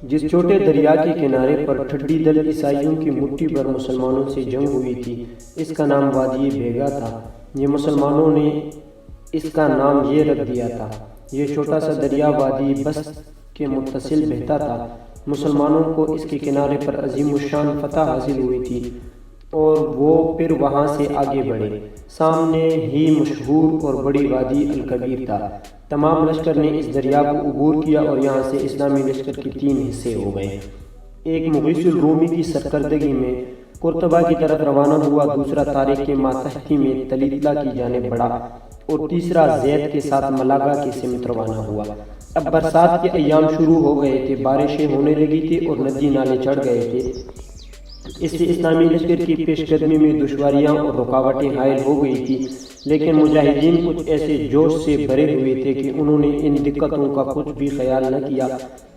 جس چھوٹے دریا کے کنارے پر ٹھڈی دل عیسائیوں کی مٹھی بھر مسلمانوں سے جنگ ہوئی تھی، اس کا نام وادی بیگا تھا۔ یہ مسلمانوں نے اس کا نام یہ رکھ دیا تھا۔ یہ چھوٹا سا دریا وادی بست کے متصل بہتا تھا۔ مسلمانوں کو اس کے کنارے پر عظیم الشان فتح حاصل ہوئی تھی اور وہ پھر وہاں سے آگے بڑھے۔ سامنے ہی مشہور اور بڑی وادی الکبیر تھا۔ تمام لشکر نے اس دریا کو عبور کیا اور یہاں سے اسلامی لشکر کے 3 حصے ہو گئے۔ ایک مغیث الرومی کی سرکردگی میں قرطبہ کی طرف روانہ ہوا، دوسرا طارق کے ماتحتی میں تلیطلا کی جانب بڑھا اور تیسرا زید کے ساتھ ملاگا کی سمت روانہ ہوا۔ اب برسات کے ایام شروع ہو گئے تھے، بارشیں ہونے لگی تھی اور ندی نالے چڑھ گئے تھے۔ اس سے اسلامی لشکر کی پیش قدمی میں دشواریاں اور رکاوٹیں حائل ہو گئی تھی، لیکن مجاہدین کچھ ایسے جوش سے بھرے ہوئے تھے کہ انہوں نے ان دقتوں کا کچھ بھی خیال نہ کیا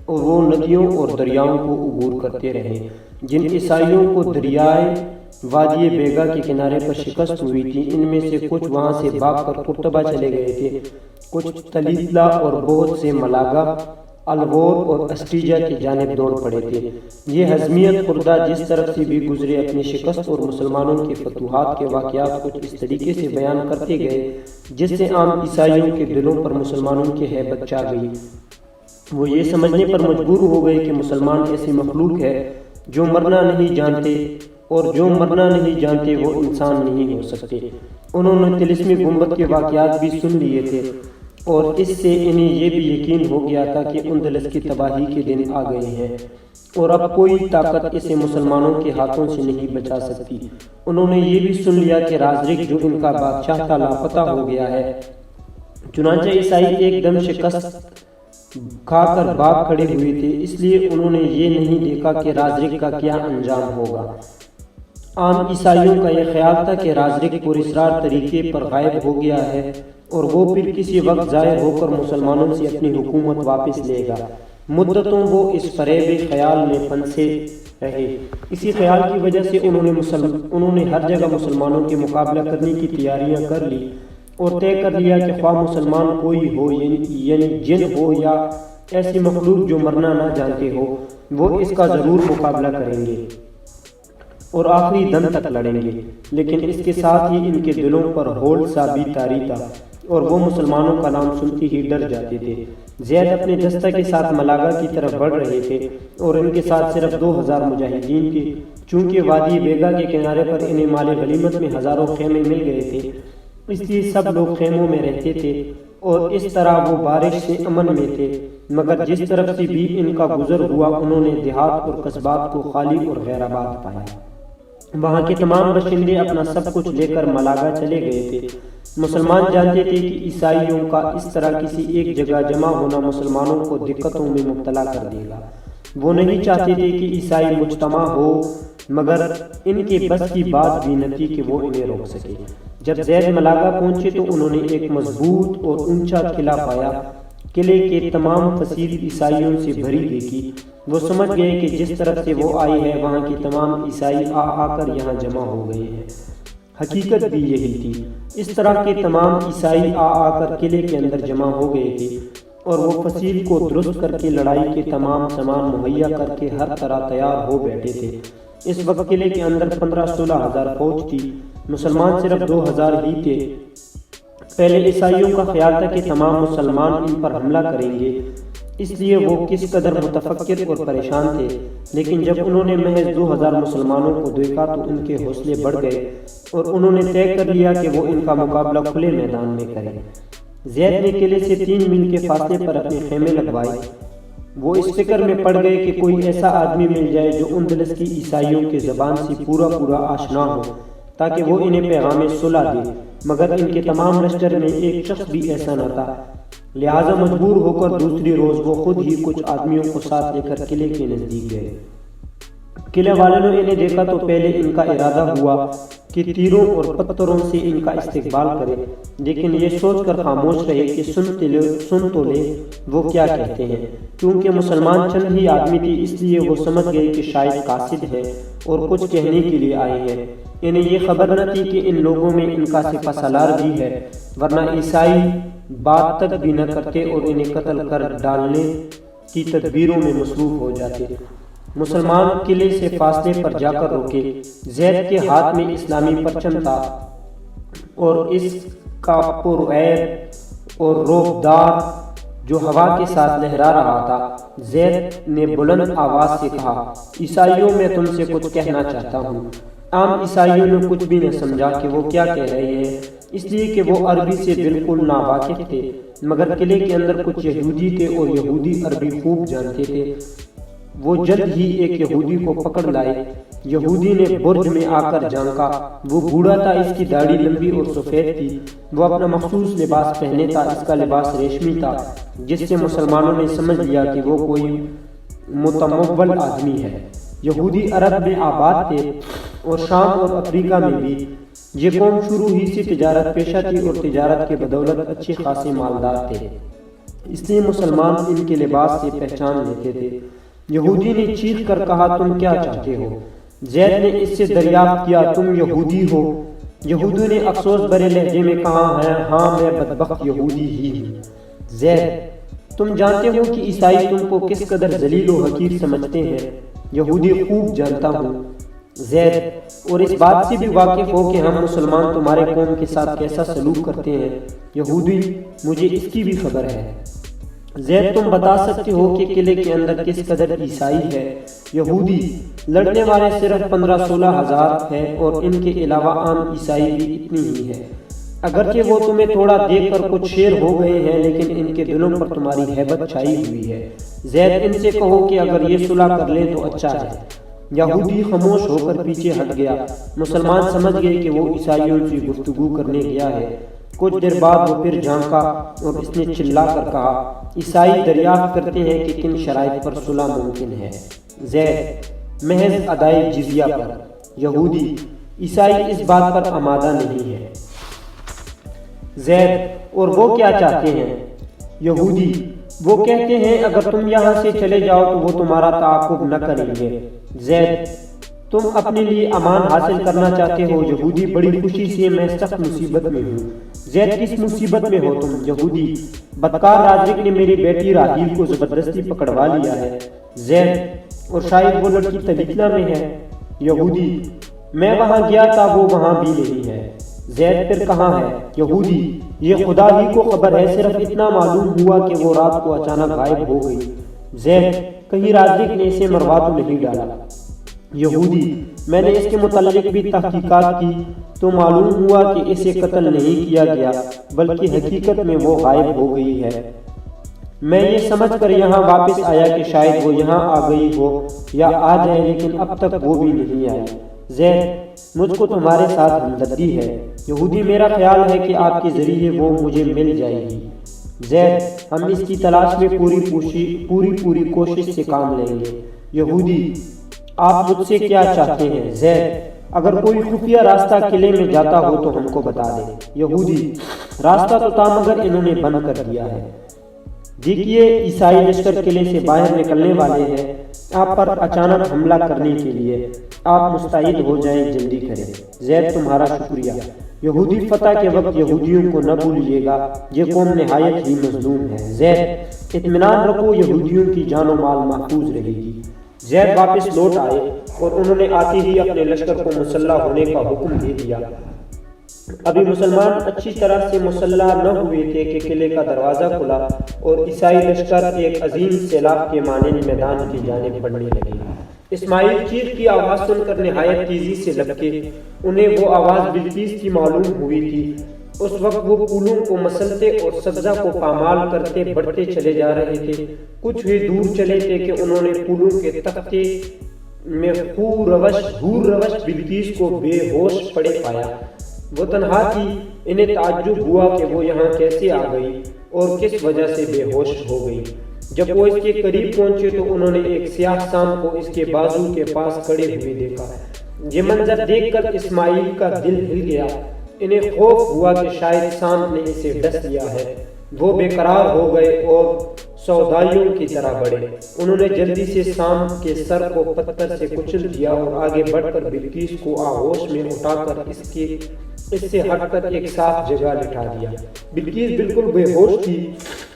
اور وہ ندیوں اور دریاؤں کو عبور کرتے رہے۔ جن عیسائیوں کو دریائے وادی بیگا کے کنارے پر شکست ہوئی تھی، ان میں سے کچھ وہاں سے بھاگ کر قرطبہ چلے گئے تھے، کچھ تلیطلا اور بہت سے ملاگا، الغور اور اسٹیجا کی جانب دوڑ پڑے تھے۔ یہ حزمیت خوردہ جس طرف سے بھی گزرے اپنی شکست اور مسلمانوں کے فتوحات کے واقعات کچھ اس طریقے سے بیان کرتے گئے جس سے عام عیسائیوں کے دلوں پر مسلمانوں کی ہیبت چھا گئی۔ وہ یہ سمجھنے پر مجبور ہو گئے کہ مسلمان ایسی مخلوق ہے جو مرنا نہیں جانتے، اور جو مرنا نہیں جانتے وہ انسان نہیں ہو سکتے۔ انہوں نے طلسمی گنبد کے واقعات بھی سن لیے تھے اور اس سے انہیں یہ بھی یقین ہو گیا تھا کہ اندلس کی تباہی کے دن آ گئے ہیں اور اب کوئی طاقت اسے مسلمانوں کے ہاتھوں سے نہیں بچا سکتی۔ انہوں نے یہ بھی سن لیا کہ رازرک جو ان کا بادشاہ تھا لاپتہ ہو گیا ہے۔ چنانچہ عیسائی ایک دم شکست کھا کر بھاگ کھڑے ہوئے تھے، اس لیے انہوں نے یہ نہیں دیکھا کہ رازرک کا کیا انجام ہوگا۔ عام عیسائیوں کا یہ خیال تھا کہ رازرک پراسرار طریقے پر غائب ہو گیا ہے اور وہ پھر کسی وقت ظاہر ہو کر مسلمانوں سے اپنی حکومت واپس لے گا۔ مدتوں وہ اس فریب خیال میں پھنسے رہے۔ اسی خیال کی وجہ سے انہوں نے ہر جگہ مسلمانوں کے مقابلہ کرنے کی تیاریاں کر لی اور طے کر لیا کہ خواہ مسلمان کوئی ہو، یعنی جن ہو یا ایسی مخلوق جو مرنا نہ جانتے ہو، وہ اس کا ضرور مقابلہ کریں گے اور آخری دم تک لڑیں گے۔ لیکن اس کے ساتھ ہی ان کے دلوں پر ہول سا بھی طاری تھا اور وہ مسلمانوں کا نام سنتے ہی ڈر جاتے تھے۔ زید اپنے دستہ کے ساتھ ملاگا کی طرف بڑھ رہے تھے اور ان کے ساتھ صرف 2000 مجاہدین تھے۔ چونکہ وادی بیگا کے کنارے پر انہیں مال غنیمت میں ہزاروں خیمے مل گئے تھے، اس لیے سب لوگ خیموں میں رہتے تھے اور اس طرح وہ بارش سے امن میں تھے۔ مگر جس طرف سے بھی ان کا گزر ہوا، انہوں نے دیہات اور قصبات کو خالی اور غیر آباد پایا۔ وہاں کے تمام باشندے اپنا سب کچھ لے کر ملاگا چلے گئے تھے۔ مسلمان جانتے تھے کہ عیسائیوں کا اس طرح کسی ایک جگہ جمع ہونا مسلمانوں کو دقتوں میں مبتلا کر دے گا۔ وہ نہیں چاہتے تھے کہ عیسائی مجتمع ہو، مگر ان کے بس کی بات بھی نہ تھی کہ وہ انہیں روک سکے۔ جب زید ملاگا پہنچے تو انہوں نے ایک مضبوط اور اونچا قلعہ پایا۔ قلعے کے تمام فصیل عیسائیوں سے بھری دیکھی۔ وہ سمجھ گئے کہ جس طرف سے وہ آئے ہیں وہاں کے تمام عیسائی آ کر یہاں جمع ہو گئے ہیں۔ حقیقت بھی یہی تھی۔ اس طرح کے تمام عیسائی آ کر قلعے کے اندر جمع ہو گئے تھے اور وہ فصیل کو درست کر کے لڑائی کے تمام سامان مہیا کر کے ہر طرح تیار ہو بیٹھے تھے۔ اس وقت قلعے کے اندر 15-16 ہزار فوج تھی، مسلمان صرف 2000 ہی تھے۔ پہلے عیسائیوں کا خیال تھا کہ تمام مسلمان ان پر حملہ کریں گے، اس لیے وہ کس قدر متفکر اور پریشان تھے۔ لیکن جب انہوں نے محض 2000 مسلمانوں کو دیکھا تو ان کے حوصلے بڑھ گئے اور انہوں نے طے کر لیا کہ وہ ان کا مقابلہ کھلے میدان میں کریں۔ زید نے قلعے سے 3 میل کے فاصلے پر اپنے خیمے لگوائے۔ وہ اس فکر میں پڑ گئے کہ کوئی ایسا آدمی مل جائے جو اندلس کی عیسائیوں کے زبان سے پورا آشنا ہو تاکہ وہ انہیں پیغام صلح دے، مگر ان کے تمام لشکر میں ایک شخص بھی ایسا نہ تھا۔ لہٰذا مجبور ہو کر دوسری روز وہ خود ہی کچھ آدمیوں کو ساتھ لے کر قلعے کے نزدیک گئے۔ قلعے والوں نے انہیں دیکھا تو پہلے ان کا ارادہ ہوا کہ تیروں اور پتھروں سے ان کا استقبال کرے، لیکن یہ سوچ کر خاموش رہے کہ سن تو لے وہ کیا کہتے ہیں۔ کیونکہ مسلمان چند ہی آدمی تھے، اس لیے وہ سمجھ گئے کہ شاید قاصد ہے اور کچھ کہنے کے لیے آئے ہیں۔ انہیں یہ خبر نہ تھی کہ ان لوگوں میں ان کا سپہ سالار بھی ہے، ورنہ عیسائی بات تک بھی نہ کرتے اور انہیں قتل کر ڈالنے کی تدبیروں میں مصروف ہو جاتے۔ مسلمان قلعے سے فاصلے پر جا کر رکے۔ زید کے ہاتھ میں اسلامی پرچم تھا اور اس کا پرعیب اور روبدار جو ہوا کے ساتھ لہرا رہا تھا۔ زید نے بلند آواز سے کہا، عیسائیوں میں تم سے کچھ کہنا چاہتا ہوں۔ عام عیسائیوں نے کچھ بھی نہ سمجھا کہ وہ کیا کہہ رہے ہیں، اس لیے کہ وہ عربی سے بالکل ناواقف تھے، مگر قلعے کے اندر کچھ یہودی تھے اور یہودی عربی خوب جانتے تھے۔ وہ جلد ہی ایک یہودی کو پکڑ لائے۔ یہودی نے برج میں آ کر جھانکا۔ وہ بوڑھا تھا، اس کی داڑھی لمبی اور سفید تھی۔ وہ اپنا مخصوص لباس پہنے تھا، اس کا لباس ریشمی تھا، جس سے مسلمانوں نے سمجھ لیا کہ وہ کوئی متمول آدمی ہے۔ یہودی عرب میں آباد تھے اور شام اور افریقہ میں بھی۔ یہ قوم شروع ہی سے تجارت پیشہ تھی اور تجارت کے بدولت اچھے خاصے مالدار تھے، اس لیے مسلمان ان کے لباس سے پہچان لیتے تھے۔ یہودی نے چیخ کر کہا، تم کیا چاہتے ہو؟ زید نے اس سے دریافت کیا، تم یہودی ہو؟ یہودی نے افسوس بھرے لہجے میں کہا، ہاں میں بدبخت یہودی ہی ہوں۔ زید، تم جانتے ہو کہ عیسائی تم کو کس قدر ذلیل و حقیر سمجھتے ہیں؟ یہودی، خوب جانتا ہوں۔ زید، اور اس بات سے بھی واقف ہو کہ ہم مسلمان تمہارے قوم کے ساتھ کیسا سلوک کرتے ہیں؟ یہودی، مجھے اس کی بھی خبر ہے۔ زید، تم بتا سکتے ہو کہ قلعے کے اندر کس قدر عیسائی ہے؟ یہودی، لڑنے والے صرف 15-16 ہزار ہیں اور ان کے علاوہ عام عیسائی بھی اتنی ہی ہے۔ اگرچہ وہ تمہیں تھوڑا دیکھ کر کچھ شیر ہو گئے ہیں، لیکن ان کے دلوں پر تمہاری ہیبت چھائی ہوئی ہے۔ زید، ان سے کہو کہ اگر یہ صلح کر لیں تو اچھا ہے۔ یہودی خاموش ہو کر پیچھے ہٹ گیا۔ مسلمان سمجھ گئے کہ وہ عیسائیوں سے گفتگو کرنے گیا ہے۔ کچھ دیر بعد وہ پھر جھانکا اور اس نے چلا کر کہا، عیسائی دریافت کرتے ہیں کہ کن شرائط پر صلح ممکن ہے؟ زید، محض ادائے جزیہ پر۔ یہودی، عیسائی اس بات پر آمادہ نہیں ہے۔ زید، اور وہ کیا چاہتے ہیں؟ یہودی، وہ کہتے ہیں اگر تم یہاں سے چلے جاؤ تو وہ تمہارا تعاقب نہ کریں گے۔ زید، تم اپنے لیے امان حاصل کرنا چاہتے ہو؟ یہودی، بڑی خوشی سے، میں سخت مصیبت میں ہوں۔ زید، کس مصیبت میں ہو تم؟ یہودی، بدکار رازق نے میری بیٹی راحیل کو زبردستی پکڑوا لیا ہے۔ زید، اور شاید وہ لڑکی طلیقہ میں ہے۔ یہودی، میں وہاں گیا تھا، وہ وہاں بھی نہیں ہے۔ زید، پھر کہاں ہے؟ یہودی، یہ خدا ہی کو خبر ہے، صرف اتنا معلوم ہوا کہ وہ رات کو اچانک غائب ہو گئی۔ زید، کہیں رازق نے اسے مروا تو نہیں ڈالا؟ یہودی، میں نے اس کے متعلق بھی تحقیقات کی تو معلوم ہوا کہ اسے قتل نہیں کیا گیا، بلکہ حقیقت میں وہ غائب ہو گئی ہے۔ میں یہ سمجھ کر یہاں واپس آیا کہ شاید وہ یہاں آ گئی ہو یا آ جائے، لیکن اب تک وہ بھی نہیں آئی۔ زید، مجھ کو تمہارے ساتھ ہمدردی ہے۔ یہودی، میرا خیال ہے کہ آپ کے ذریعے وہ مجھے مل جائے گی۔ زید، ہم اس کی تلاش میں پوری کوشش سے کام لیں گے۔ یہودی، آپ مجھ سے کیا چاہتے ہیں؟ زید، اگر کوئی خفیہ راستہ قلعے میں جاتا ہو تو ہم کو بتا دیں۔ یہودی، راستہ تو تھا مگر انہوں نے بند کر دیا ہے۔ دیکھیے، عیسائی لشکر قلعے سے باہر نکلنے والے ہیں آپ پر اچانک حملہ کرنے کے لیے، آپ مستعد ہو جائیں، جلدی کریں۔ زید، تمہارا شکریہ۔ یہودی، فتح کے وقت یہودیوں کو نہ بھولیے گا، یہ قوم نہایت ہی مظلوم ہے۔ زید، اطمینان رکھو، یہودیوں کی جان و مال محفوظ رہے گی۔ زید واپس لوٹ آئے اور انہوں نے آتے ہی اپنے لشکر کو مسلح ہونے کا حکم دے دیا۔ ابھی مسلمان اچھی طرح سے مسلح نہ ہوئے تھے کہ قلعے کا دروازہ کھلا اور عیسائی لشکر ایک عظیم سیلاب کے مانند میدان کی جانب بڑھنے لگے۔ اسماعیل چیخ کی آواز سن کر نہایت تیزی سے لپکے۔ انہیں وہ آواز بلقیس کی معلوم ہوئی تھی۔ اس وقت وہ پھولوں کو مسلتے اور سبزہ کو پامال کرتے بڑھتے چلے جا رہے تھے۔ کچھ ہی دور چلے تھے کہ انہوں نے پھولوں کے تختے میں ہور روش بلقیس کو بے ہوش پڑے پایا۔ وہ تنہا تھی، انہیں تعجب ہوا کہ وہ یہاں کیسے آ گئی اور کس وجہ سے بے ہوش ہو گئی۔ جب وہ اس کے قریب پہنچے تو انہوں نے ایک سیاہ سام کو اس کے بازو کے پاس کھڑے ہوئے دیکھا۔ یہ منظر دیکھ کر اسماعیل کا دل ہل گیا۔ انہیں خوف ہوا کہ شاید سام نے اسے ڈس لیا ہے۔ وہ بے قرار ہو گئے اور سودائیوں کی طرح بڑھے۔ انہوں نے جلدی سے سام کے سر کو پتھر سے کچل دیا اور آگے بڑھ کر بلقیس کو آغوش میں اٹھا کر اس سے ہٹ کر ایک صاف جگہ لٹا دیا۔ بلقیس بالکل بے ہوش تھی،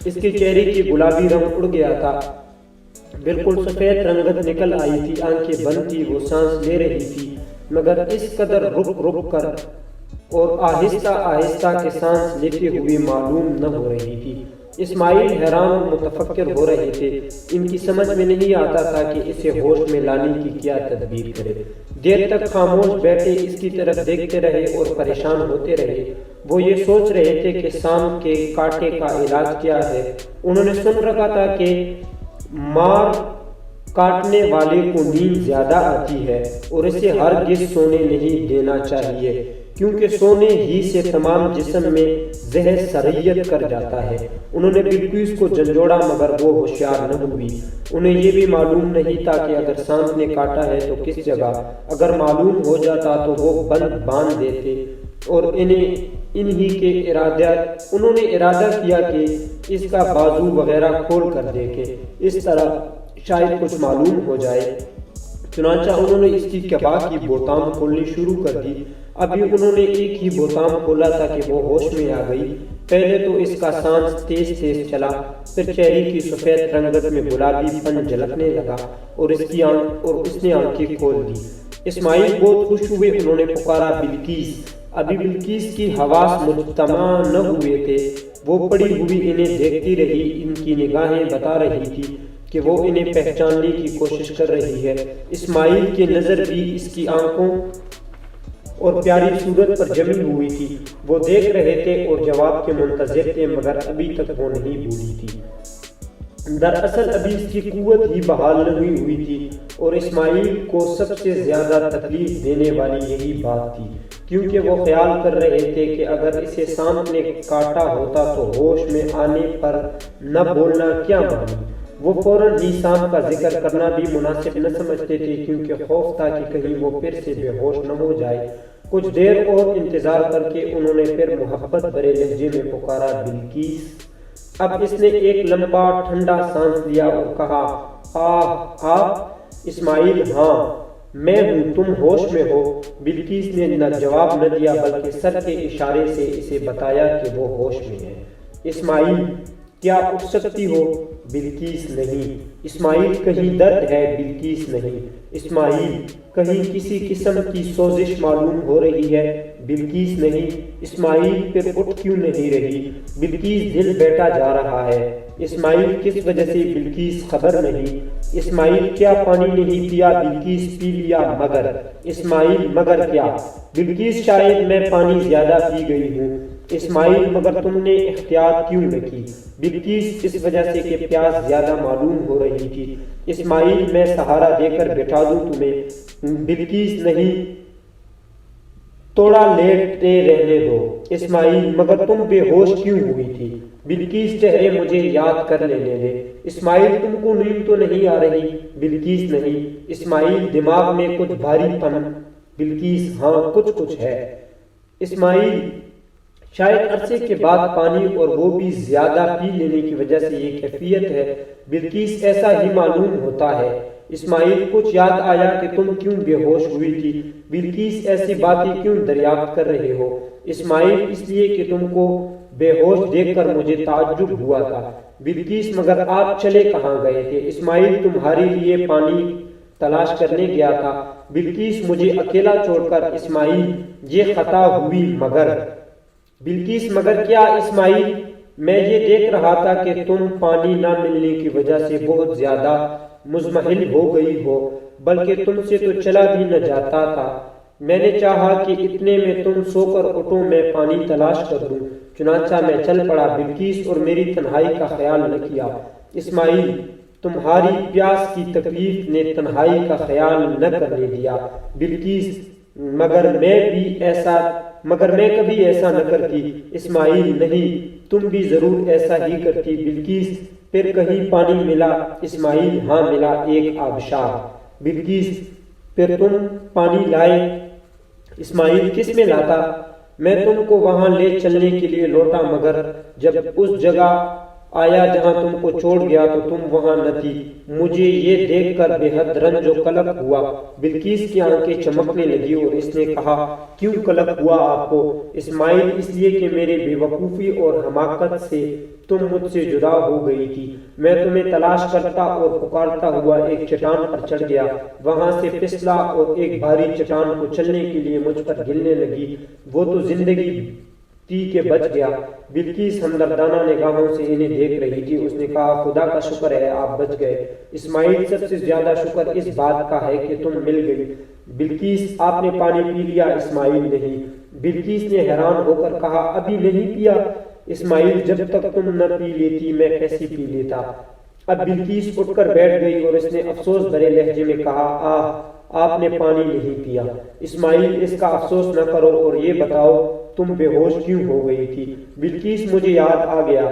اس کے چہرے کی گلابی رنگ اڑ گیا تھا بالکل سفید رنگت نکل آئی تھی، آنکھیں بند تھی، وہ سانس لے رہی تھی مگر اس قدر رک رک کر اور آہستہ آہستہ کے سانس لیتے ہوئے معلوم نہ ہو رہی تھی۔ اسماعیل حیران و متفکر ہو رہے تھے، ان کی سمجھ میں نہیں آتا تھا کہ اسے ہوش میں لانے کی کیا تدبیر کرے۔ دیر تک خاموش بیٹھے اس کی طرف دیکھتے رہے اور پریشان ہوتے رہے۔ وہ یہ سوچ رہے تھے کہ سانپ کے کاٹے کا علاج کیا ہے۔ انہوں نے سن رکھا تھا کہ مار کاٹنے والے کو نیند زیادہ آتی ہے اور اسے ہرگز سونے نہیں دینا چاہیے، کیونکہ سونے ہی سے تمام جسم میں زہر سریت کر جاتا ہے۔ انہوں نے بلقیس کو جھنجھوڑا مگر وہ ہوشیار نہ ہوئی۔ انہیں یہ بھی معلوم نہیں تھا کہ اگر سانپ نے کاٹا ہے تو کس جگہ۔ اگر معلوم ہو جاتا تو وہ باندھ دیتے اور انہی کے انہوں نے ارادہ کیا کہ اس کا بازو وغیرہ کھول کر دیکھے، اس طرح شاید کچھ معلوم ہو جائے۔ چنانچہ انہوں نے اس کی کبا کی بوتام کھولنی شروع کر دی۔ ابھی انہوں نے ایک ہی بوتام کھولا تھا کہ وہ ہوش میں آ گئی۔ پہلے تو اس کا سانس تیز تیز چلا، پھر چہرے کی سفید رنگت میں گلابی پن جھلکنے لگا اور اس نے آنکھیں کھول دی۔ اسماعیل بہت خوش ہوئے۔ انہوں نے پکارا، بلقیس! ابھی بلقیس کی حواس مجتمع نہ ہوئے تھے۔ وہ پڑی ہوئی انہیں دیکھتی رہی۔ ان کی نگاہیں بتا رہی تھی کہ وہ انہیں پہچاننے کی کوشش کر رہی ہے۔ اسماعیل کی نظر بھی اس کی آنکھوں اور پیاری صورت پر جمی ہوئی تھی۔ وہ دیکھ رہے تھے اور جواب کے منتظر تھے مگر ابھی تک وہ نہیں بھولی تھی۔ دراصل ابھی اس کی قوت ہی بحال نہیں ہوئی تھی اور اسماعیل کو سب سے زیادہ تکلیف دینے والی یہی بات تھی، کیونکہ وہ خیال کر رہے تھے کہ اگر اسے سانپ نے کاٹا ہوتا تو ہوش میں آنے پر نہ بولنا کیا مانی۔ وہ فوراً ہی سانپ کا ذکر کرنا بھی مناسب نہ سمجھتے تھے، کیونکہ خوف تھا کہ کہیں وہ پھر سے بے ہوش نہ ہو جائے۔ کچھ دیر اور انتظار کر کے انہوں نے پھر محبت بھرے لہجے میں پکارا، بلقیس! اب اس نے ایک لمبا ٹھنڈا سانس لیا اور کہا، آپ؟ اسماعیل، ہاں میں ہوں، تم ہوش میں ہو؟ بلقیس نے نہ جواب نہ دیا بلکہ سر کے اشارے سے اسے بتایا کہ وہ ہوش میں ہے۔ اسماعیل، کیا اٹھ سکتی ہو؟ بلقیس، نہیں۔ اسماعیل، کہیں درد ہے؟ بلقیس، نہیں۔ اسماعیل، کہیں کسی قسم کی سوزش معلوم ہو رہی ہے؟ بلقیس، نہیں۔ اسماعیل، پھر اٹھ کیوں نہیں رہی؟ بلقیس، دل بیٹھا جا رہا ہے۔ اسماعیل، کس وجہ سے؟ بلقیس، خبر نہیں۔ اسماعیل، کیا پانی نہیں پیا؟ بلقیس، پی لیا مگر۔ اسماعیل، مگر کیا؟ بلقیس، شاید میں پانی زیادہ پی گئی ہوں۔ اسماعیل، مگر تم نے احتیاط کیوں نہ کی؟ بلقیس، اس وجہ سے کہ پیاس زیادہ معلوم ہو رہی تھی۔ اسماعیل، میں سہارا دے کر بٹھا دوں تمہیں؟ بلقیس، نہیں، تھوڑا لیٹے رہنے دو۔ اسماعیل، مگر تم بے ہوش کیوں ہوئی تھی؟ بلقیس، ٹھہرے، مجھے یاد کر لینے دے۔ اسماعیل، تم کو نیند تو نہیں آ رہی؟ بلقیس، نہیں۔ اسماعیل، دماغ میں کچھ بھاری پن؟ بلقیس، ہاں کچھ ہے۔ اسماعیل، شاید عرصے کے بعد پانی اور وہ بھی زیادہ پی لینے کی وجہ سے یہ کیفیت ہے۔ بلقیس، ایسا ہی معلوم ہوتا ہے۔ اسماعیل، کچھ یاد آیا کہ تم کیوں بے ہوش ہوئی تھی؟ بلقیس، ایسی باتیں کیوں دریافت کر رہے ہو؟ اسماعیل، اس لیے کہ تم کو بے ہوش دیکھ کر مجھے تعجب ہوا تھا۔ بلقیس، مگر آپ چلے کہاں گئے تھے؟ اسماعیل، تمہارے لیے پانی تلاش کرنے گیا تھا۔ بلقیس، مجھے اکیلا چھوڑ کر؟ اسماعیل، یہ خطا ہوئی مگر۔ بلقیس، مگر کیا؟ اسماعیل، میں یہ دیکھ رہا تھا کہ تم پانی نہ ملنے کی وجہ سے بہت زیادہ مزمحل ہو گئی ہو، بلکہ تم سے تو چلا بھی نہ جاتا تھا۔ میں نے چاہا کہ اتنے میں تم سو کر اٹھو، میں پانی تلاش کر دوں، چنانچہ میں چل پڑا۔ بلقیس، اور میری تنہائی کا خیال نہ کیا؟ اسماعیل، تمہاری پیاس کی تکلیف نے تنہائی کا خیال نہ کرنے دیا۔ بلقیس، مگر میں کبھی ایسا نہ کرتی۔ اسماعیل، نہیں، تم بھی ضرور ایسا ہی کرتی۔ بلقیس، پھر کہیں پانی ملا؟ اسماعیل، ہاں ملا، ایک آبشار۔ بلقیس، پھر تم پانی لائے؟ اسماعیل، کس میں لاتا؟ میں تم کو وہاں لے چلنے کے لیے لوٹا، مگر جب اس جگہ آیا جہاں تم کو چھوڑ گیا تو تم وہاں نہ تھی۔ مجھے یہ دیکھ کر بے حد رنج و قلق ہوا۔ بلقیس کی آنکھیں چمکنے لگی اور اس نے کہا، کیوں قلق ہوا آپ کو؟ اسماعیل، اس لیے کہ میرے بے وقوفی اور حماقت سے تم مجھ سے جدا ہو گئی تھی۔ میں تمہیں تلاش کرتا اور پکارتا ہوا ایک چٹان پر چڑھ گیا، وہاں سے پھسلا اور ایک بھاری چٹان کو چلنے کے لیے مجھ پر گرنے لگی۔ وہ تو زندگی تھی کہ بچ گیا۔ بلقیس ہمدردانہ نگاہوں سے انہیں دیکھ رہی تھی۔ اس نے کہا، خدا کا شکر ہے آپ بچ گئے۔ اسماعیل، سب سے زیادہ شکر اس بات کا ہے کہ تم مل گئی۔ بلقیس، آپ نے پانی پی لیا؟ اسماعیل، نہیں۔ بلقیس نے حیران ہو کر کہا، ابھی نہیں پیا؟ اسماعیل، جب تک تم نہ پی لیتی میں کیسے پی لیتا؟ اب بلقیس اٹھ کر بیٹھ گئی اور اس نے افسوس بھرے لہجے میں کہا، آپ نے پانی نہیں پیا۔ اسماعیل، اس کا افسوس نہ کرو اور یہ بتاؤ تم بے ہوش کیوں ہو گئی تھی؟ بلقیس، مجھے یاد آ گیا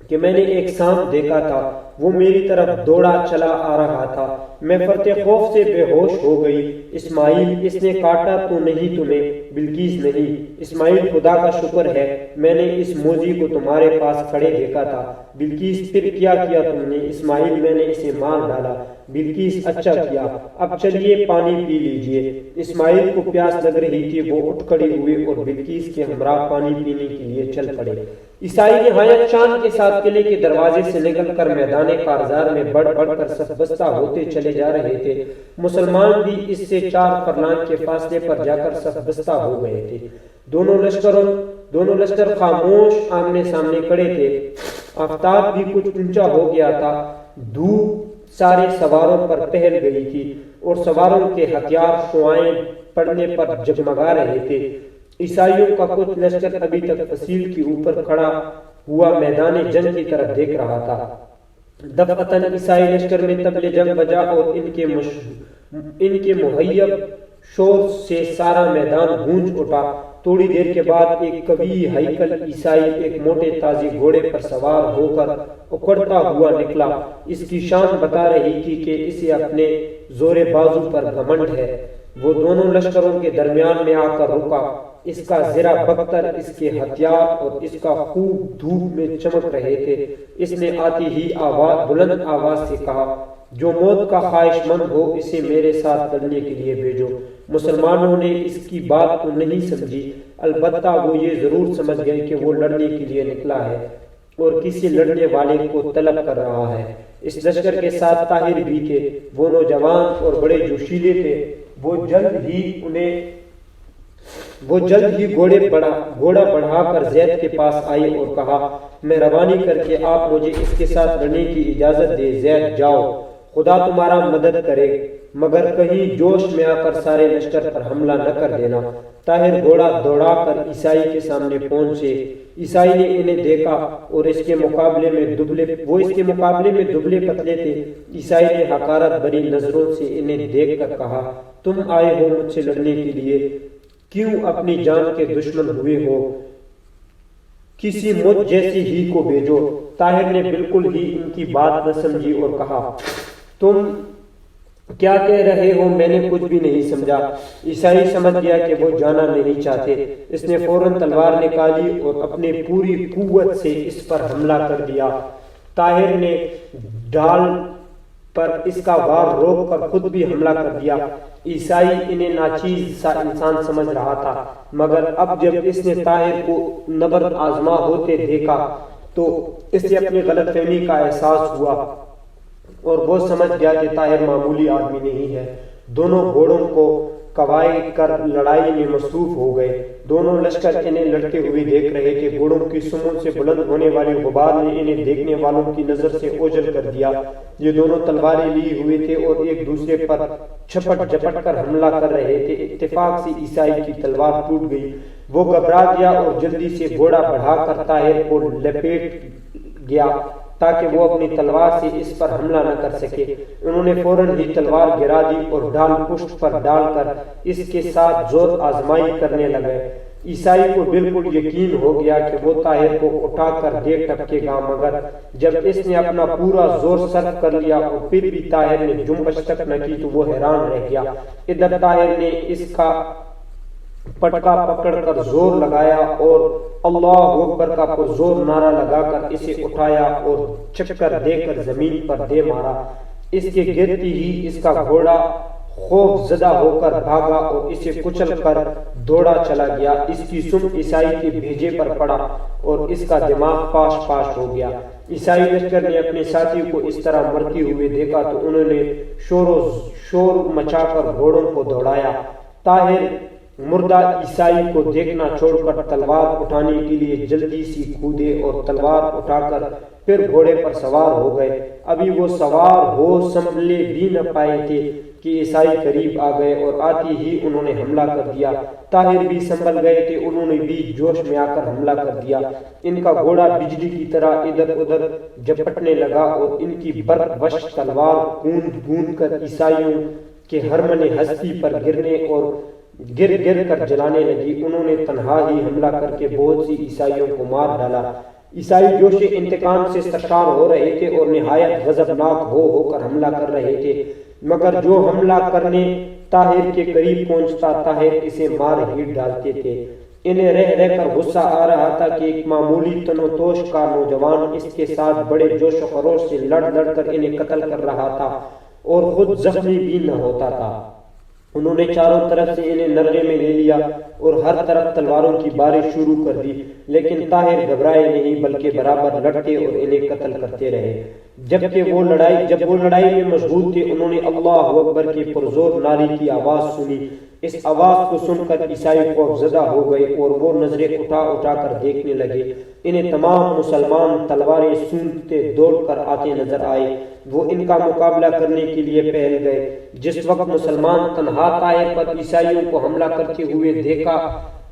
کہ میں نے ایک سانپ دیکھا تھا، وہ میری طرف دوڑا چلا آ رہا تھا، میں فرط خوف سے بے ہوش ہو گئی۔ اسماعیل، اس نے کاٹا تو نہیں تمہیں؟ بلقیس، نہیں۔ اسماعیل، خدا کا شکر ہے، میں نے اس موذی کو تمہارے پاس کھڑے دیکھا تھا۔ بلقیس، پھر کیا کیا تم نے؟ اسماعیل، میں نے اسے مار ڈالا۔ بلقیس، اچھا کیا، اب چلیے پانی پی لیجئے۔ اسماعیل کو پیاس لگ رہی تھی، وہ اٹھ کھڑے ہوئے اور بلقیس کے ہمراہ پانی پینے کے لیے چل پڑے۔ عیسائی نہایت شان کے ساتھ قلعے کے دروازے سے نکل کر میدان کارزار میں بڑھ بڑھ کر صف بستہ ہوتے چلے جا رہے تھے۔ مسلمان بھی اس سے 4 فرلانگ کے فاصلے پر جا کر صف بستہ ہو گئے تھے۔ دونوں لشکر خاموش آمنے سامنے کھڑے تھے۔ آفتاب بھی کچھ اونچا ہو گیا تھا، دھوپ سارے سواروں پر پہل گئی تھی اور سواروں کے ہتھیار شعاعیں پڑنے پر جگمگا رہے تھے۔ عیسائیوں کا کچھ لشکر ابھی تک فصیل کے اوپر کھڑا ہوا میدان جنگ کی طرف دیکھ رہا تھا۔ دفعتاً عیسائی لشکر میں طبل جنگ بجا اور ان کے مہیب شور سے سارا میدان گونج اٹھا۔ تھوڑی دیر کے بعد ایک قوی ہیکل عیسائی ایک موٹے تازی گھوڑے پر سوار ہو کر اکھڑتا ہوا نکلا۔ اس کی شان بتا رہی تھی کہ اسے اپنے زور بازو پر گھمنڈ ہے۔ وہ دونوں لشکروں کے درمیان میں آ کر رکا۔ اس کا زرہ بختر، اس کے ہتھیار اور اس کا خوب دھوپ میں چمک رہے تھے۔ اس نے آتی ہی بلند آواز سے کہا، جو موت کا خواہش مند ہو اسے میرے ساتھ لڑنے کے لیے بھیجو۔ مسلمانوں نے اس کی بات تو نہیں سمجھی، البتہ وہ یہ ضرور سمجھ گئے کہ وہ لڑنے کے لیے نکلا ہے اور کسی لڑنے والے کو طلب کر رہا ہے۔ اس لشکر کے ساتھ طاہر بھی تھے، وہ نوجوان اور بڑے جوشیلے تھے۔ وہ جلد ہی گھوڑا بڑھا کر زید کے پاس آئی اور کہا، مہربانی کر کے آپ مجھے اس کے ساتھ لڑنے کی اجازت دے۔ زید، جاؤ، خدا تمہارا مدد کرے، مگر کہیں جوش میں آ کر سارے لشکر پر حملہ نہ کر دینا۔ طاہر گھوڑا دوڑا کر عیسائی کے سامنے پہنچے۔ عیسائی نے انہیں دیکھا اور اس کے مقابلے میں دبلے پتلے تھے۔ عیسائی نے حقارت بھری نظروں سے انہیں دیکھ کر کہا، تم آئے ہو مجھ سے لڑنے کے لیے، کیوں اپنی جان کے دشمن ہوئے ہو؟ کسی مجھ جیسی ہی کو بھیجو۔ طاہر نے بالکل ہی ان کی بات نہ سمجھی اور کہا، تم کیا کہہ رہے ہو؟ میں نے کچھ بھی نہیں سمجھا۔ عیسائی سمجھ گیا کہ وہ جانا نہیں چاہتے۔ اس نے فوراً تلوار نکالی اور اپنے پوری قوت سے اس پر حملہ کر دیا۔ طاہر نے ڈھال پر اس کا وار روک کر خود بھی حملہ کر دیا۔ عیسائی انہیں ناچیز سا انسان سمجھ رہا تھا، مگر اب جب اس نے طاہر کو نبرد آزما ہوتے دیکھا تو اسے اپنی غلط فہمی کا احساس ہوا اور وہ سمجھ گیا کہ طاہر معمولی آدمی نہیں ہے۔ دونوں گھوڑوں کو کوائے کر لڑائی میں مصروف ہو گئے۔ دونوں لشکر انہیں لڑتے ہوئے دیکھ رہے تھے۔ گھوڑوں کی سموں سے بلند ہونے والی غبار نے انہیں دیکھنے والوں کی نظر سے اوجھل کر دیا۔ یہ دونوں تلواریں لیے ہوئے تھے اور ایک دوسرے پر چھپٹ جپٹ کر حملہ کر رہے تھے۔ اتفاق سے عیسائی کی تلوار ٹوٹ گئی۔ وہ گھبرا گیا اور جلدی سے گھوڑا بڑھا کر طاہر کو لپیٹ گیا تاکہ وہ اپنی تلوار سے اس پر حملہ نہ کر سکے۔ انہوں نے فوراً ہی تلوار گرا دی اور ڈھال پشت پر ڈال کر اس کے ساتھ زور آزمائی کرنے لگے۔ عیسائی کو بالکل یقین ہو گیا کہ وہ طاہر کو اٹھا کر دے ٹپکے گا، مگر جب اس نے اپنا پورا زور صرف کر لیا اور پھر بھی طاہر نے جنبش تک نہ کی تو وہ حیران رہ گیا۔ ادھر طاہر نے اس کا پٹکا پکڑ کر زور لگایا اور اللہ اکبر کا پرزور نعرہ لگا کر اسے اٹھایا اور چکر دے کر زمین پر دے مارا۔ اس کے گرتی ہی اس کا گھوڑا خوف زدہ ہو کر بھاگا اور اسے کچل کر دوڑا چلا گیا۔ اس کی سم عیسائی کے بھیجے پر پڑا اور اس کا دماغ پاش پاش ہو گیا۔ عیسائی لشکر نے اپنے ساتھی کو اس طرح مرتے ہوئے دیکھا تو انہوں نے شور مچا کر گھوڑوں کو دوڑایا۔ طاہر مردہ عیسائی کو دیکھنا چھوڑ کر تلوار اٹھانے کے لیے جلدی سی کودے اور تلوار اٹھا کر پھر گھوڑے پر سوار ہو گئے۔ ابھی وہ سوار ہو سنبھلے بھی نہ پائے تھے کہ عیسائی قریب آ گئے اور آتی ہی انہوں نے حملہ کر دیا۔ طاہر بھی سنبھل گئے تھے، انہوں نے بھی جوش میں آ کر حملہ کر دیا۔ ان کا گھوڑا بجلی کی طرح ادھر ادھر جھپٹنے لگا اور ان کی برق وش تلوار گوند گوند کر عیسائیوں کے ہرمن ہستی پر گرنے اور گر گر کر جلانے لگی۔ انہوں نے تنہا ہی حملہ کر کے بہت سی عیسائیوں کو مار ڈالا۔ عیسائی جوش انتقام سے سرشار ہو رہے تھے اور نہایت غضبناک ہو کر حملہ کر رہے تھے، مگر جو حملہ کرنے طاہر کے قریب پہنچتا طاہر اسے مار ہی ڈالتے تھے۔ انہیں رہ رہ کر غصہ آ رہا تھا کہ ایک معمولی تنوتوش کا نوجوان اس کے ساتھ بڑے جوش و خروش سے لڑ لڑ کر انہیں قتل کر رہا تھا اور خود زخمی بھی نہ ہوتا تھا۔ انہوں نے چاروں طرف سے انہیں نرغے میں لے لیا اور ہر طرف تلواروں کی بارش شروع کر دی، لیکن طاہر گھبرائے نہیں بلکہ برابر لڑتے اور انہیں قتل کرتے رہے۔ جب وہ لڑائی میں مشغول تھے، انہوں نے اللہ اکبر کے پرزور نعرے کی آواز سنی۔ اس آواز کو سن کر عیسائی خوف زدہ ہو گئے اور وہ نظریں اٹھا اٹھا کر دیکھنے لگے۔ انہیں تمام مسلمان تلواریں سونگتے دوڑ کر آتے نظر آئے۔ وہ ان کا مقابلہ کرنے کے لیے پھیل گئے۔ جس وقت مسلمان تنہا طاہر پر عیسائیوں کو حملہ کرتے ہوئے دیکھا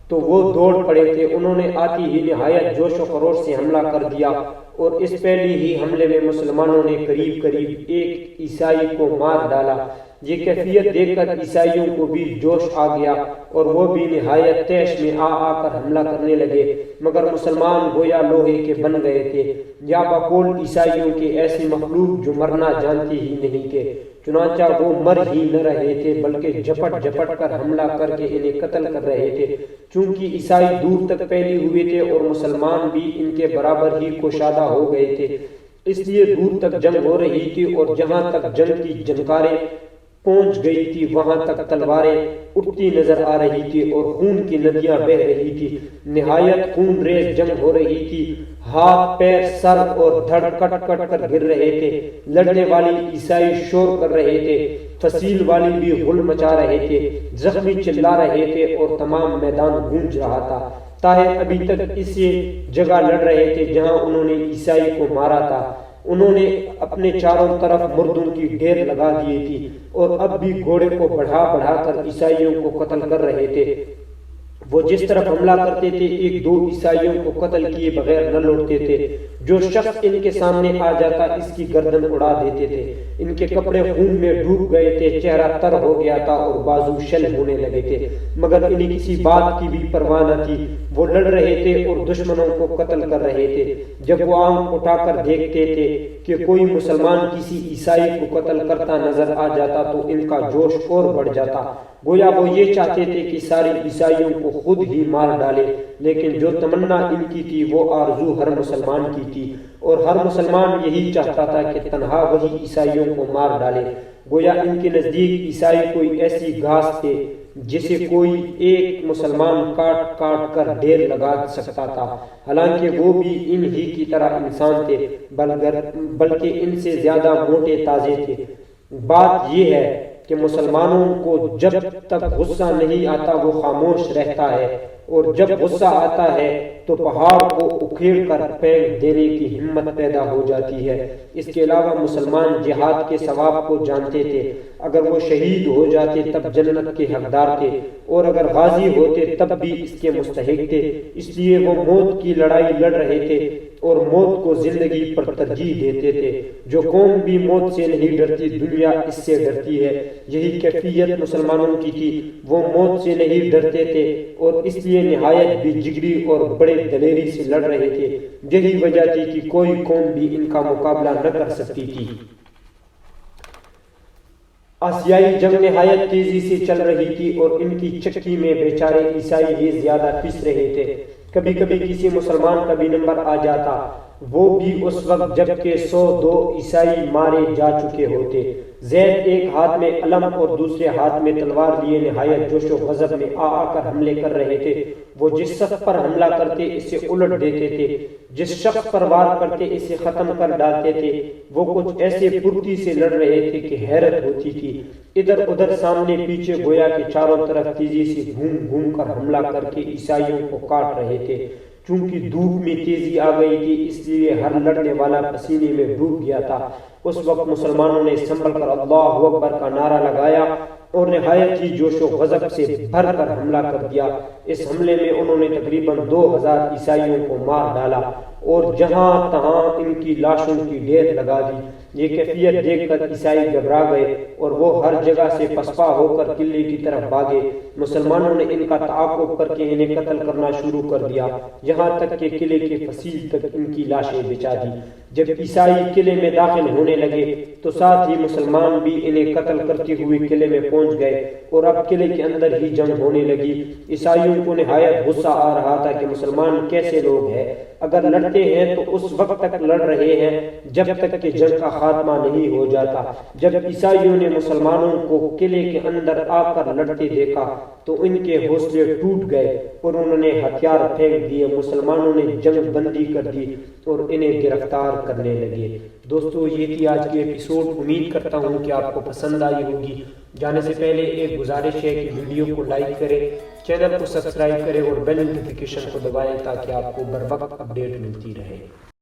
تو وہ دوڑ پڑے تھے۔ انہوں نے آتی ہی نہایت جوش و خروش سے حملہ کر دیا اور اس پہلے ہی حملے میں مسلمانوں نے قریب قریب ایک عیسائی کو مار ڈالا۔ یہ کیفیت دیکھ کر عیسائیوں کو بھی جوش آ گیا اور وہ بھی نہایت تیش میں آ کر حملہ کرنے لگے، مگر مسلمان گویا لوہے کے بن گئے تھے، یا بقول عیسائیوں کے ایسی مخلوق جو مرنا جانتے ہی نہیں تھے۔ چنانچہ وہ مر ہی نہ رہے تھے بلکہ جھپٹ جھپٹ کر حملہ کر کے انہیں قتل کر رہے تھے۔ چونکہ عیسائی دور تک پھیلے ہوئے تھے اور مسلمان بھی ان کے برابر ہی کشادہ ہو گئے تھے، اس لیے دور تک جنگ ہو رہی تھی اور جہاں تک جنگ کی جنکاریں پہنچ گئی تھی وہاں تک تلواریں اٹھتی نظر آ رہی تھی اور خون کی ندیاں بہہ رہی تھی۔ نہایت خون ریز جنگ ہو رہی تھی، ہاتھ پیر سر اور دھڑ کٹ کٹ کر گر رہے تھے۔ لڑنے والی عیسائی شور کر رہے تھے، فصیل والی بھی غل مچا رہے تھے، زخمی چلا رہے تھے اور تمام میدان گونج رہا تھا۔ طاہر ابھی تک اسی جگہ لڑ رہے تھے جہاں انہوں نے عیسائی کو مارا تھا۔ انہوں نے اپنے چاروں طرف مردوں کی ڈھیر لگا دی تھی اور اب بھی گھوڑے کو بڑھا بڑھا کر عیسائیوں کو قتل کر رہے تھے۔ وہ جس طرف حملہ کرتے تھے ایک دو عیسائیوں کو قتل کیے بغیر نہ لوٹتے تھے۔ جو شخص ان کے سامنے آ جاتا اس کی گردن اڑا دیتے تھے۔ ان کے کپڑے خون میں ڈوب گئے تھے، چہرہ تر ہو گیا تھا اور بازو شل ہونے لگے تھے، مگر انہیں کسی بات کی بھی پرواہ نہ تھی۔ وہ لڑ رہے تھے اور دشمنوں کو قتل کر رہے تھے۔ جب وہ آنکھ اٹھا کر دیکھتے تھے کہ کوئی مسلمان کسی عیسائی کو قتل کرتا نظر آ جاتا تو ان کا جوش اور بڑھ جاتا، گویا وہ یہ چاہتے تھے کہ سارے عیسائیوں کو خود ہی مار ڈالے۔ لیکن جو تمنا ان کی تھی وہ آرزو ہر مسلمان کی تھی، اور ہر مسلمان یہی چاہتا تھا کہ تنہا وہی عیسائیوں کو مار ڈالے۔ گویا ان کے نزدیک عیسائی کوئی ایسی گھاس تھے جسے کوئی ایک مسلمان کاٹ کاٹ کر ڈھیر لگا سکتا تھا، حالانکہ وہ بھی ان ہی کی طرح انسان تھے، بلکہ ان سے زیادہ موٹے تازے تھے۔ بات یہ ہے کہ مسلمانوں کو جب تک غصہ نہیں آتا وہ خاموش رہتا ہے، اور جب غصہ آتا ہے تو پہاڑ کو اکھیڑ کر پھینک دینے کی ہمت پیدا ہو جاتی ہے۔ اس کے علاوہ مسلمان جہاد کے ثواب کو جانتے تھے، اگر وہ شہید ہو جاتے تب جنت کے حقدار تھے، اور اگر غازی ہوتے تب بھی اس کے مستحق تھے۔ اس لیے وہ موت کی لڑائی لڑ رہے تھے اور موت کو زندگی پر ترجیح دیتے تھے۔ جو قوم بھی موت سے نہیں ڈرتی دنیا اس سے ڈرتی ہے۔ یہی کیفیت مسلمانوں کی تھی، وہ موت سے نہیں ڈرتے تھے اور اس لیے نہایت بے جگری اور بڑے دلیری سے لڑ رہے تھے۔ یہی وجہ تھی کہ کوئی قوم بھی ان کا مقابلہ نہ کر سکتی تھی۔ آسیائی جنگ نہایت تیزی سے چل رہی تھی اور ان کی چکی میں بیچارے عیسائی ہی زیادہ پس رہے تھے۔ کبھی کبھی کسی مسلمان کا بھی نمبر آ جاتا، وہ بھی اس وقت جب کہ 102 عیسائی مارے جا چکے ہوتے۔ زید ایک ہاتھ میں علم اور دوسرے ہاتھ میں تلوار لیے نہایت جوش و غضب میں آ کر حملے کر رہے تھے۔ وہ جس شخص پر حملہ کرتے اسے الٹ دیتے تھے، جس شخص پر وار کرتے اسے ختم کر ڈالتے تھے۔ وہ کچھ ایسے پھرتی سے لڑ رہے تھے کہ حیرت ہوتی تھی۔ ادھر ادھر سامنے پیچھے گویا کہ چاروں طرف تیزی سے گھوم گھوم کر حملہ کر کے عیسائیوں کو کاٹ رہے تھے۔ چونکہ دھوپ میں تیزی آ گئی تھی اس لیے ہر لڑنے والا پسینے میں ڈوب گیا تھا۔ اس وقت مسلمانوں نے سنبھل کر اللہ اکبر کا نعرہ لگایا اور نہایت ہی جوش و غضب سے بھر کر حملہ کر دیا۔ اس حملے میں انہوں نے تقریباً 2000 عیسائیوں کو مار ڈالا اور جہاں تہاں ان کی لاشوں کی ڈھیر لگا دی۔ یہ کیفیت دیکھ کر عیسائی گھبرا گئے اور وہ ہر جگہ سے پسپا ہو کر قلعے کی طرف بھاگے۔ مسلمانوں نے ان کا تعاقب کر کے انہیں قتل کرنا شروع کر دیا، یہاں تک کہ قلعے کے فصیل تک ان کی لاشیں بچا دی۔ جب عیسائی قلعے میں داخل ہونے لگے تو ساتھ ہی مسلمان بھی انہیں قتل کرتے ہوئے قلعے میں پہنچ گئے اور اب قلعے کے اندر ہی جنگ ہونے لگی۔ عیسائیوں کو نہایت غصہ آ رہا تھا کہ مسلمان کیسے لوگ ہیں، اگر لڑتے ہیں تو اس وقت تک لڑ رہے ہیں جب تک کہ جنگ کا خاتمہ نہیں ہو جاتا۔ جب عیسائیوں نے مسلمانوں کو قلعے کے اندر آ کر لڑتے دیکھا تو ان کے حوصلے ٹوٹ گئے اور انہوں نے ہتھیار پھینک دیے۔ مسلمانوں نے جنگ بندی کر دی اور انہیں گرفتار کرنے لگے۔ دوستو یہ تھی آج کی ایپیسوڈ، امید کرتا ہوں کہ آپ کو پسند آئی ہوگی۔ جانے سے پہلے ایک گزارش ہے کہ ویڈیو کو لائک کریں، چینل کو سبسکرائب کریں اور بیل نوٹیفیکیشن کو دبائیں تاکہ آپ کو بر وقت اپڈیٹ ملتی رہے۔